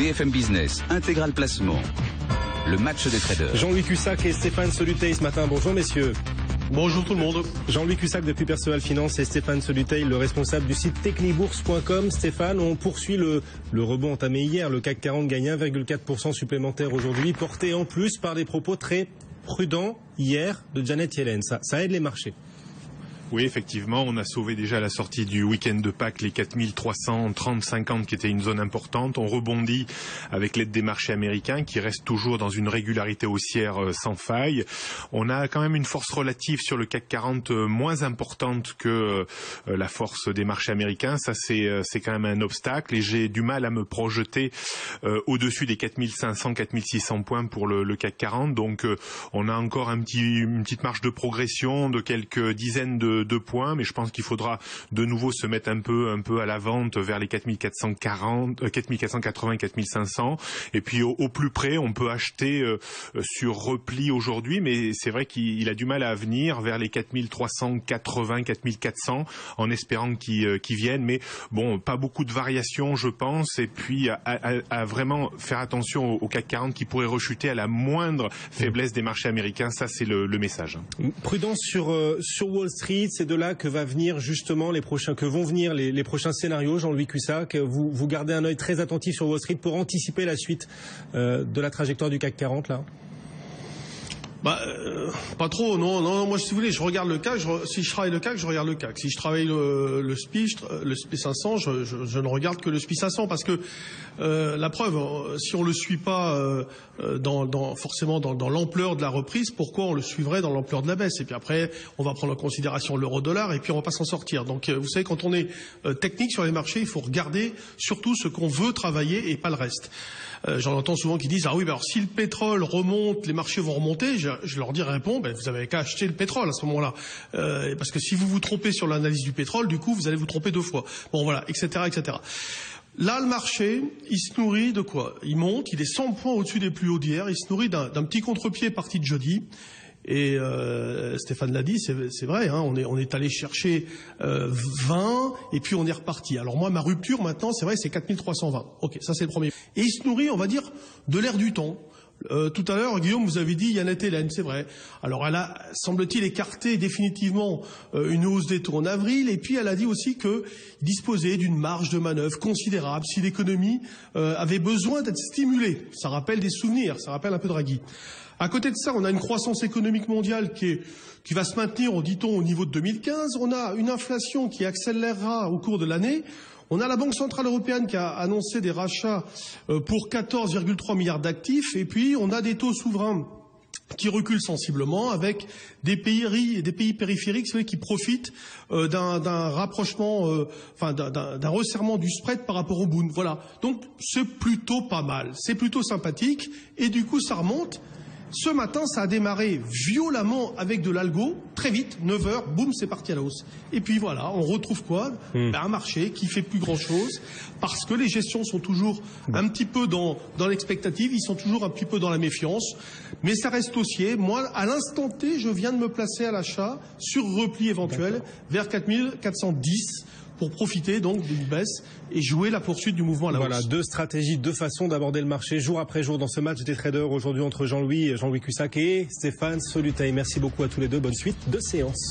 BFM Business, Intégral Placement. Le match des traders. Jean-Louis Cussac et Stéphane Soluteil ce matin. Bonjour messieurs. Bonjour tout le monde. Jean-Louis Cussac depuis Perceval Finance et Stéphane Soluteil, le responsable du site technibourse.com. Stéphane, on poursuit le rebond entamé hier. Le CAC 40 gagne 1,4% supplémentaire aujourd'hui, porté en plus par des propos très prudents hier de Janet Yellen. Ça aide les marchés. Oui, effectivement, on a sauvé déjà la sortie du week-end de Pâques les 4330-50 qui était une zone importante. On rebondit avec l'aide des marchés américains qui restent toujours dans une régularité haussière sans faille. On a quand même une force relative sur le CAC 40 moins importante que la force des marchés américains. Ça, c'est quand même un obstacle et j'ai du mal à me projeter au-dessus des 4500-4600 points pour le CAC 40. Donc, on a encore une petite marge de progression de quelques dizaines de points, mais je pense qu'il faudra de nouveau se mettre un peu à la vente vers les 4480, 4500, et puis au plus près, on peut acheter sur repli aujourd'hui, mais c'est vrai qu'il a du mal à venir vers les 4380, 4400, en espérant qu'ils viennent, mais bon, pas beaucoup de variations, je pense, et puis à vraiment faire attention au CAC 40 qui pourrait rechuter à la moindre faiblesse des marchés américains. Ça, c'est le message. Prudence sur Wall Street. C'est de là que vont venir les prochains scénarios, Jean-Louis Cussac. Vous gardez un œil très attentif sur Wall Street pour anticiper la suite de la trajectoire du CAC 40 là. Pas trop, non. Moi, si vous voulez, je regarde le CAC. Si je travaille le CAC, je regarde le CAC. Si je travaille le SPI 500, je ne regarde que le SPI 500 parce que la preuve, si on le suit pas forcément dans l'ampleur de la reprise, pourquoi on le suivrait dans l'ampleur de la baisse? Et puis après, on va prendre en considération l'euro-dollar et puis on va pas s'en sortir. Donc, vous savez, quand on est technique sur les marchés, il faut regarder surtout ce qu'on veut travailler et pas le reste. J'en entends souvent qui disent oui, alors si le pétrole remonte, les marchés vont remonter. Je leur réponds, vous avez qu'à acheter le pétrole à ce moment-là, parce que si vous vous trompez sur l'analyse du pétrole, du coup vous allez vous tromper deux fois. Bon voilà, etc., etc. Là, le marché, il se nourrit de quoi? Il monte, il est 100 points au-dessus des plus hauts d'hier. Il se nourrit d'un petit contre-pied parti de jeudi. Et Stéphane l'a dit, c'est vrai, hein, on est allé chercher 20 et puis on est reparti. Alors moi, ma rupture maintenant, c'est vrai, c'est 4320. Ok, ça c'est le premier. Et il se nourrit, on va dire, de l'air du temps. Tout à l'heure, Guillaume, vous avez dit Janet Yellen, c'est vrai. Alors elle a, semble-t-il, écarté définitivement une hausse des taux en avril, et puis elle a dit aussi qu'il disposait d'une marge de manœuvre considérable si l'économie avait besoin d'être stimulée. Ça rappelle des souvenirs, ça rappelle un peu Draghi. À côté de ça, on a une croissance économique mondiale qui va se maintenir, dit-on, au niveau de 2015. On a une inflation qui accélérera au cours de l'année. On a la Banque Centrale Européenne qui a annoncé des rachats pour 14,3 milliards d'actifs. Et puis, on a des taux souverains qui reculent sensiblement avec des pays périphériques qui profitent d'un rapprochement, d'un resserrement du spread par rapport au Bund. Voilà. Donc, c'est plutôt pas mal. C'est plutôt sympathique. Et du coup, ça remonte. Ce matin, ça a démarré violemment avec de l'algo, très vite, 9h, boum, c'est parti à la hausse. Et puis voilà, on retrouve quoi? Un marché qui fait plus grand-chose, parce que les gestions sont toujours un petit peu dans l'expectative, ils sont toujours un petit peu dans la méfiance, mais ça reste haussier. Moi, à l'instant T, je viens de me placer à l'achat sur repli éventuel vers 4410 pour profiter donc d'une baisse et jouer la poursuite du mouvement à la hausse. Voilà, deux stratégies, deux façons d'aborder le marché jour après jour dans ce match des traders aujourd'hui entre Jean-Louis Cussac et Stéphane Soluteil. Merci beaucoup à tous les deux, bonne suite de séance.